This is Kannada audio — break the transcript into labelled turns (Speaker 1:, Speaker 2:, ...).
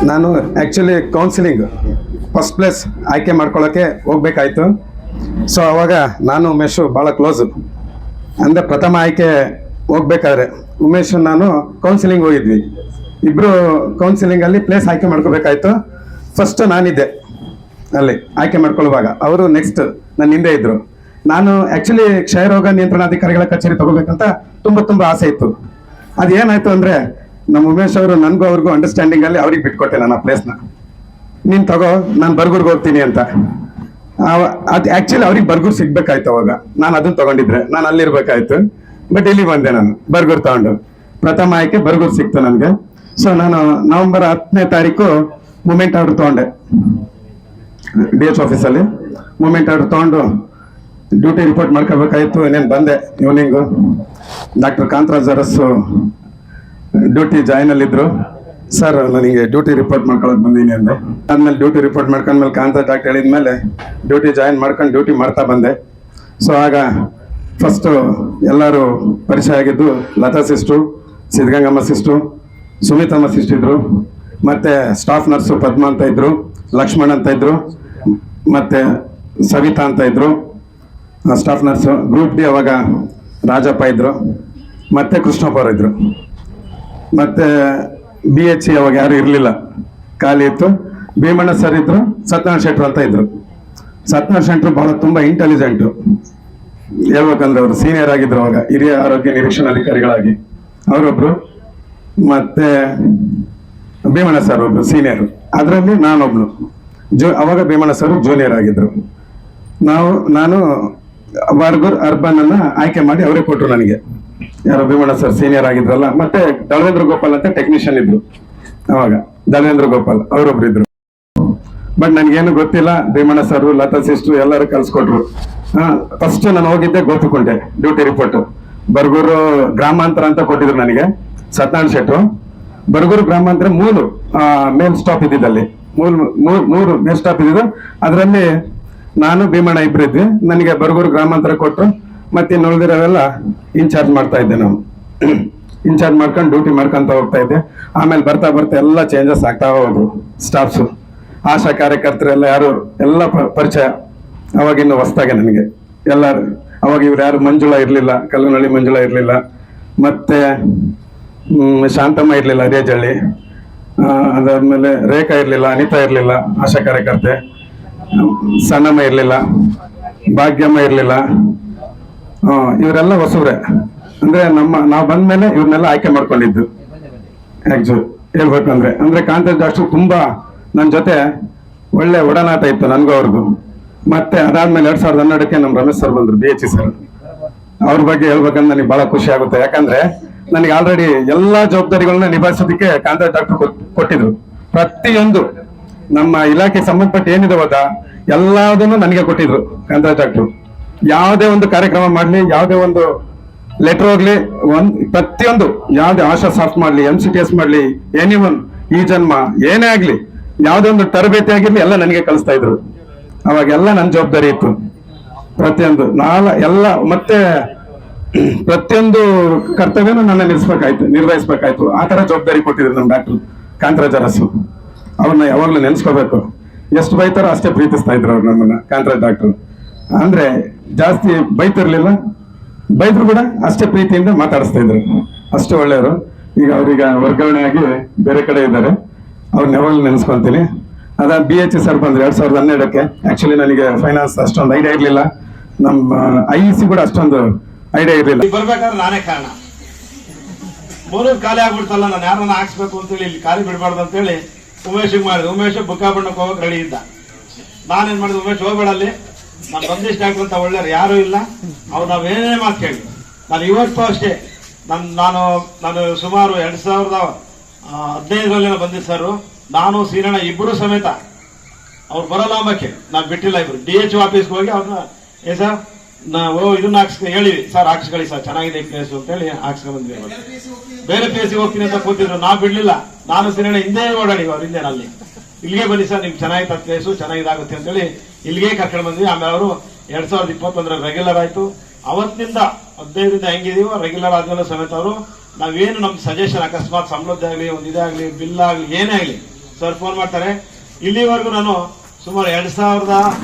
Speaker 1: ನಾನು ಆ್ಯಕ್ಚುಲಿ ಕೌನ್ಸಿಲಿಂಗ್ ಫಸ್ಟ್ ಪ್ಲೇಸ್ ಆಯ್ಕೆ ಮಾಡ್ಕೊಳ್ಳೋಕ್ಕೆ ಹೋಗ್ಬೇಕಾಯ್ತು. ಸೊ ಅವಾಗ ನಾನು ಉಮೇಶು ಭಾಳ ಕ್ಲೋಸು. ಅಂದರೆ ಪ್ರಥಮ ಆಯ್ಕೆ ಹೋಗ್ಬೇಕಾದ್ರೆ ಉಮೇಶ್ ನಾನು ಕೌನ್ಸಿಲಿಂಗ್ ಹೋಗಿದ್ವಿ. ಇಬ್ಬರು ಕೌನ್ಸಿಲಿಂಗಲ್ಲಿ ಪ್ಲೇಸ್ ಆಯ್ಕೆ ಮಾಡ್ಕೋಬೇಕಾಯ್ತು. ಫಸ್ಟ್ ನಾನಿದ್ದೆ ಅಲ್ಲಿ ಆಯ್ಕೆ ಮಾಡ್ಕೊಳ್ಳುವಾಗ, ಅವರು ನೆಕ್ಸ್ಟ್ ನನ್ನ ಹಿಂದೆ ಇದ್ದರು. ನಾನು ಆ್ಯಕ್ಚುಲಿ ಕ್ಷಯರೋಗ ನಿಯಂತ್ರಣಾಧಿಕಾರಿಗಳ ಕಚೇರಿ ತಗೋಬೇಕಂತ ತುಂಬ ಆಸೆ ಇತ್ತು. ಅದೇನಾಯ್ತು ಅಂದರೆ ನಮ್ಮ ಉಮೇಶ್ ಅವರು ನನಗೂ ಅವ್ರಿಗೂ ಅಂಡರ್ಸ್ಟ್ಯಾಂಡಿಂಗಲ್ಲಿ ಅವ್ರಿಗೆ ಬಿಟ್ಕೊಟ್ಟೆ ನಾನು ಆ ಪ್ಲೇಸ್ನ. ನೀನು ತಗೋ, ನಾನು ಬರ್ಗೂರ್ಗೆ ಹೋಗ್ತೀನಿ ಅಂತ. ಅದು ಆ್ಯಕ್ಚುಲಿ ಅವ್ರಿಗೆ ಬರ್ಗೂರು ಸಿಗ್ಬೇಕಾಯ್ತು. ಅವಾಗ ನಾನು ಅದನ್ನು ತೊಗೊಂಡಿದ್ರೆ ನಾನು ಅಲ್ಲಿರ್ಬೇಕಾಯ್ತು. ಬಟ್ ಇಲ್ಲಿ ಬಂದೆ, ನಾನು ಬರ್ಗೂರು ತಗೊಂಡು ಪ್ರಥಮ ಆಯ್ಕೆ ಬರ್ಗೂರು ಸಿಕ್ತು ನನಗೆ. ಸೊ ನಾನು ನವೆಂಬರ್ 10ನೇ ತಾರೀಕು ಮೂಮೆಂಟ್ ಆರ್ಡರ್ ತೊಗೊಂಡೆ DH ಆಫೀಸಲ್ಲಿ. ಮೂಮೆಂಟ್ ಆರ್ಡರ್ ತೊಗೊಂಡು ಡ್ಯೂಟಿ ರಿಪೋರ್ಟ್ ಮಾಡ್ಕೋಬೇಕಾಯ್ತು. ಇನ್ನೇನು ಬಂದೆ evening. Doctor Kantharaj Arasu duty ಜಾಯ್ನಲ್ಲಿದ್ದರು. ಸರ್ ನನಗೆ ಡ್ಯೂಟಿ ರಿಪೋರ್ಟ್ ಮಾಡ್ಕೊಳಕ್ಕೆ ಬಂದೀನಿ ಅಂದೆ. ಆದ್ಮೇಲೆ ಡ್ಯೂಟಿ ರಿಪೋರ್ಟ್ ಮಾಡ್ಕೊಂಡ್ಮೇಲೆ ಕಾಂತರಾಜ್ ಡಾಕ್ಟರ್ ಹೇಳಿದ್ಮೇಲೆ ಡ್ಯೂಟಿ ಜಾಯಿನ್ ಮಾಡ್ಕೊಂಡು ಡ್ಯೂಟಿ ಮಾಡ್ತಾ ಬಂದೆ. ಸೊ ಆಗ ಫಸ್ಟು ಎಲ್ಲರೂ ಪರಿಚಯ ಆಗಿದ್ದು Latha sister, Siddhagangamma sister, Sumithamma sister ಇದ್ದರು. ಮತ್ತು ಸ್ಟಾಫ್ ನರ್ಸು ಪದ್ಮ ಅಂತ ಇದ್ದರು, ಲಕ್ಷ್ಮಣ್ ಅಂತ ಇದ್ದರು, ಮತ್ತು ಸವಿತಾ ಅಂತ ಇದ್ದರು ಸ್ಟಾಫ್ ನರ್ಸು. ಗ್ರೂಪ್ ಡಿ ಅವಾಗ ರಾಜಪ್ಪ ಇದ್ದರು, ಮತ್ತು ಕೃಷ್ಣಪ್ಪ ಅವರು ಇದ್ದರು. ಮತ್ತು BHC ಅವಾಗ ಯಾರು ಇರಲಿಲ್ಲ, ಖಾಲಿ ಇತ್ತು. ಭೀಮಣ್ಣ ಸರ್ ಇದ್ದರು, ಸತ್ಯನಾರಾಯಣ ಶೆಟ್ರು ಅಂತ ಇದ್ದರು. ಸತ್ಯನಾರಾಯಣ ಶೆಟ್ರು ಭಾಳ ತುಂಬ ಇಂಟೆಲಿಜೆಂಟು ಹೇಳ್ಬೇಕಂದ್ರೆ. ಅವರು ಸೀನಿಯರ್ ಆಗಿದ್ರು ಅವಾಗ, ಹಿರಿಯ ಆರೋಗ್ಯ ನಿರೀಕ್ಷಣಾಧಿಕಾರಿಗಳಾಗಿ ಅವರೊಬ್ಬರು. ಮತ್ತು ಭೀಮಣ್ಣ ಸರ್ ಒಬ್ಬರು ಸೀನಿಯರು, ಅದರಲ್ಲಿ ನಾನೊಬ್ನು ಅವಾಗ ಭೀಮಣ್ಣ ಸರ್ ಜೂನಿಯರ್ ಆಗಿದ್ರು. ನಾನು ಬರ್ಗೂರ್ ಅರ್ಬನ್ ಆಯ್ಕೆ ಮಾಡಿ ಅವರೇ ಕೊಟ್ಟರು ನನಗೆ. ಯಾರೋ ಭೀಮಣ್ಣ ಸರ್ ಸೀನಿಯರ್ ಆಗಿದ್ರಲ್ಲ. ಮತ್ತೆ ದಳವೇಂದ್ರ ಗೋಪಾಲ್ ಅಂತ ಟೆಕ್ನಿಷಿಯನ್ ಇದ್ರು ಅವಾಗ, ದಳವೇಂದ್ರ ಗೋಪಾಲ್ ಅವರೊಬ್ರು ಇದ್ರು. ಬಟ್ ನನಗೇನು ಗೊತ್ತಿಲ್ಲ. ಭೀಮಣ್ಣ ಸರ್, ಲತಾ ಸಿಸ್ಟರ್ ಎಲ್ಲರೂ ಕಲ್ಸ್ಕೊಟ್ರು. ಫಸ್ಟ್ ನಾನು ಹೋಗಿದ್ದೆ ಗೋಪಿಕುಂಟೆ ಡ್ಯೂಟಿ ರಿಪೋರ್ಟ್. ಬರ್ಗೂರು ಗ್ರಾಮಾಂತರ ಅಂತ ಕೊಟ್ಟಿದ್ರು ನನಗೆ ಸತ್ಯನಾರಾಯಣ ಶೆಟ್ರು. ಬರ್ಗೂರು ಗ್ರಾಮಾಂತರ ಮೂರು ಮೇಲ್ ಸ್ಟಾಪ್ ಇದ್ದಿದ್ದಲ್ಲಿ, ಮೂರು ಮೇಲ್ ಸ್ಟಾಪ್ ಇದ್ದಿದ್ದು. ಅದರಲ್ಲಿ ನಾನು ಭೀಮಣ್ಣ ಇಬ್ರು ಇದ್ವಿ. ನನಗೆ ಬರ್ಗೂರು ಗ್ರಾಮಾಂತರ ಕೊಟ್ಟರು. ಮತ್ತೆ ಇನ್ನು ಉಳಿದಿರೋವೆಲ್ಲ ಇನ್ಚಾರ್ಜ್ ಮಾಡ್ತಾ ಇದ್ದೆ. ನಾನು ಇನ್ಚಾರ್ಜ್ ಮಾಡ್ಕೊಂಡು ಡ್ಯೂಟಿ ಮಾಡ್ಕೊಂತ ಹೋಗ್ತಾ ಇದ್ದೆ. ಆಮೇಲೆ ಬರ್ತಾ ಎಲ್ಲ ಚೇಂಜಸ್ ಆಗ್ತಾ ಹೋದ್ರು. ಸ್ಟಾಫ್ಸು, ಆಶಾ ಕಾರ್ಯಕರ್ತರೆಲ್ಲ ಎಲ್ಲ ಪರಿಚಯ. ಅವಾಗಿನ್ನು ಹೊಸ್ದಾಗೆ ನನಗೆ ಎಲ್ಲರೂ. ಅವಾಗ ಇವ್ರು ಯಾರು ಮಂಜುಳಾ ಇರಲಿಲ್ಲ, ಕಲ್ಲನಹಳ್ಳಿ ಮಂಜುಳಾ ಇರಲಿಲ್ಲ, ಮತ್ತೆ ಶಾಂತಮ್ಮ ಇರಲಿಲ್ಲ ರೇಜಳ್ಳಿ, ಅದಾದ್ಮೇಲೆ ರೇಖಾ ಇರಲಿಲ್ಲ, ಅನಿತಾ ಇರಲಿಲ್ಲ ಆಶಾ ಕಾರ್ಯಕರ್ತೆ, ಸಣ್ಣಮ್ಮ ಇರಲಿಲ್ಲ, ಭಾಗ್ಯಮ್ಮ ಇರಲಿಲ್ಲ. ಇವರೆಲ್ಲ ಹೊಸಬ್ರೆ. ಅಂದ್ರೆ ನಾವು ಬಂದ್ಮೇಲೆ ಇವ್ರನ್ನೆಲ್ಲ ಆಯ್ಕೆ ಮಾಡ್ಕೊಂಡಿದ್ದು. ಆಕ್ಚುಲಿ ಹೇಳ್ಬೇಕಂದ್ರೆ ಕಾಂತರಾಜ್ ಡಾಕ್ಟರ್ ತುಂಬಾ ನನ್ನ ಜೊತೆ ಒಳ್ಳೆ ಒಡನಾಟ ಇತ್ತು ನನಗೂ ಅವ್ರಿಗೂ. ಮತ್ತೆ ಅದಾದ್ಮೇಲೆ 2012ಕ್ಕೆ ನಮ್ಮ ರಮೇಶ್ ಸರ್ ಬಂದ್ರು, BHC ಸರ್. ಅವ್ರ ಬಗ್ಗೆ ಹೇಳ್ಬೇಕಂದ್ರೆ ನನಗೆ ಬಹಳ ಖುಷಿ ಆಗುತ್ತೆ. ಯಾಕಂದ್ರೆ ನನಗೆ ಆಲ್ರೆಡಿ ಎಲ್ಲಾ ಜವಾಬ್ದಾರಿಗಳನ್ನ ನಿಭಾಯಿಸೋದಕ್ಕೆ ಕಾಂತರಾಜ್ ಡಾಕ್ಟರ್ ಕೊಟ್ಟಿದ್ರು. ಪ್ರತಿಯೊಂದು ನಮ್ಮ ಇಲಾಖೆ ಸಂಬಂಧಪಟ್ಟ ಏನಿದಾವದ ಎಲ್ಲದನ್ನು ನನಗೆ ಕೊಟ್ಟಿದ್ರು ಕಾಂತರಾಜ್ ಡಾಕ್ಟರ್. ಯಾವುದೇ ಒಂದು ಕಾರ್ಯಕ್ರಮ ಮಾಡ್ಲಿ, ಯಾವುದೇ ಒಂದು ಲೆಟರ್ ಹೋಗ್ಲಿ, ಪ್ರತಿಯೊಂದು ಯಾವ್ದೇ ಆಶಾ ಸಾಫ್ಟ್ ಮಾಡ್ಲಿ, MCTS ಮಾಡ್ಲಿ, ಎನಿವನ್ ಈ ಜನ್ಮ ಏನೇ ಆಗ್ಲಿ, ಯಾವುದೇ ಒಂದು ತರಬೇತಿ ಆಗಿರ್ಲಿ, ಎಲ್ಲ ನನಗೆ ಕಲಿಸ್ತಾ ಇದ್ರು. ಅವಾಗೆಲ್ಲ ನನ್ನ ಜವಾಬ್ದಾರಿ ಇತ್ತು. ಪ್ರತಿಯೊಂದು ಎಲ್ಲ ಮತ್ತೆ ಪ್ರತಿಯೊಂದು ಕರ್ತವ್ಯನೂ ನನ್ನ ನಿರ್ವಹಿಸ್ಬೇಕಾಯ್ತು. ಆ ತರ ಜವಾಬ್ದಾರಿ ಕೊಟ್ಟಿದ್ರು ನಮ್ಮ ಡಾಕ್ಟರ್ ಕಾಂತರಾಜ್ ಅರಸು. ಅವ್ರನ್ನ ಯಾವಾಗ್ಲೂ ನೆನ್ಸ್ಕೋಬೇಕು. ಎಷ್ಟು ಬೈತಾರೋ ಅಷ್ಟೇ ಪ್ರೀತಿಸ್ತಾ ಇದ್ರು ಅವ್ರು ನಮ್ಮನ್ನ, ಕಾಂತರಾಜ್ ಡಾಕ್ಟರ್. ಅಂದ್ರೆ ಜಾಸ್ತಿ ಬೈತಿರ್ಲಿಲ್ಲ, ಬೈದ್ರು ಕೂಡ ಅಷ್ಟೇ ಪ್ರೀತಿಯಿಂದ ಮಾತಾಡಿಸ್ತಾ ಇದ್ರು. ಅಷ್ಟು ಒಳ್ಳೆಯವರು. ಈಗ ಅವ್ರೀಗ ವರ್ಗಾವಣೆ ಆಗಿ ಬೇರೆ ಕಡೆ ಇದ್ದಾರೆ. ಅವ್ರನ್ನ ಯಾವಾಗಲೂ ನೆನೆಸ್ಕೊಂತೀನಿ. ಅದಾದ BHC ಸರ್ ಬಂದ್ರೆ 2012ಕ್ಕೆ. ಆಕ್ಚುಲಿ ನನಗೆ ಫೈನಾನ್ಸ್ ಅಷ್ಟೊಂದು ಐಡಿಯಾ ಇರಲಿಲ್ಲ, ನಮ್ಮ IEC ಕೂಡ ಅಷ್ಟೊಂದು ಐಡಿಯಾ ಇರಲಿಲ್ಲ.
Speaker 2: ಬರ್ಬೇಕಾದ್ರೆ ನಾನೇ ಕಾರಣ. ಮೂರು ಖಾಲಿ ಆಗ್ಬಿಡ್ತಲ್ಲ, ನಾನು ಯಾರನ್ನ ಹಾಕ್ಸ್ಬೇಕು ಅಂತೇಳಿ, ಇಲ್ಲಿ ಖಾಲಿ ಬಿಡಬಾರ್ದು ಅಂತೇಳಿ ಉಮೇಶಿಗೆ ಮಾಡಿದೆ. ಉಮೇಶ್ ಬುಕ್ಕಾಬಣ್ಣಕ್ಕೆ ಹೋಗಕ್ಕೆ ರೆಡಿ ಇದ್ದ. ನಾನೇನ್ ಮಾಡಿದೆ, ಉಮೇಶ್ ಹೋಗ್ಬೇಡಲ್ಲಿ, ನಾನು ಬಂದಿಷ್ಟ ಅಂತ ಒಳ್ಳೆಯರು ಯಾರು ಇಲ್ಲ, ಅವ್ರು ನಾವೇನೇ ಮಾತು ಕೇಳಿ. ನಾನು ಇವತ್ತು ಅಷ್ಟೇ ನಾನು ಸುಮಾರು 2015ರಲ್ಲಿ ಬಂದಿದ್ದ ಸರ್. ನಾನು ಸೀರಣ್ಣ ಇಬ್ಬರು ಸಮೇತ ಅವ್ರು ಬರಲ್ಲ ಅಂಬಕ್ಕೆ ನಾನು ಬಿಟ್ಟಿಲ್ಲ. ಇಬ್ರು DH ಆಫೀಸ್ಗೆ ಹೋಗಿ ಅವ್ರನ್ನ ಸರ್ ಇದನ್ನ ಹೇಳಿವಿ ಸರ್, ಹಾಕ್ಸ್ಕೊಳ್ಳಿ ಸರ್, ಚೆನ್ನಾಗಿದೆ ಪ್ಲೇಸ್ ಅಂತ ಹೇಳಿ ಹಾಕ್ಸ್ಕೊಂಡ್ ಬಂದ್ವಿ. ಬೇರೆ ಪ್ಲೇಸಿಗೆ ಹೋಗ್ತೀನಿ ಅಂತ ಕೂತಿದ್ರು, ನಾ ಬಿಡ್ಲಿಲ್ಲ. ನಾನು ಸೀರಣ್ಣ ಹಿಂದೆ ಓಡಾಡಿ ಅವ್ರ ಹಿಂದೆ ಅಲ್ಲಿ, ಇಲ್ಲಿಗೆ ಬನ್ನಿ ಸರ್, ನಿಮ್ಗೆ ಚೆನ್ನಾಗಿತ್ತು ಪ್ಲೇಸು, ಚೆನ್ನಾಗಿದಾಗುತ್ತೆ ಅಂತೇಳಿ ಇಲ್ಲಿಗೆ ಕರ್ಕೊಂಡು ಬಂದ್ವಿ. ಆಮೇಲೆ ಅವರು 2021ರಲ್ಲಿ ರೆಗ್ಯುಲರ್ ಆಯ್ತು. ಅವತ್ತಿನಿಂದ 15ರಿಂದ ಹೆಂಗಿದೀವೋ ರೆಗ್ಯುಲರ್ ಆದ್ಮೇಲೆ ಸಮೇತ ಅವರು ನಾವೇನು ನಮ್ ಸಜೆಷನ್, ಅಕಸ್ಮಾತ್ ಸಂಬಳದ್ದೇ ಆಗ್ಲಿ, ಒಂದು ಇದೇ ಆಗ್ಲಿ, ಬಿಲ್ ಆಗ್ಲಿ, ಏನೇ ಆಗ್ಲಿ ಸರ್ ಫೋನ್ ಮಾಡ್ತಾರೆ. ಇಲ್ಲಿವರೆಗೂ ನಾನು ಸುಮಾರು 2000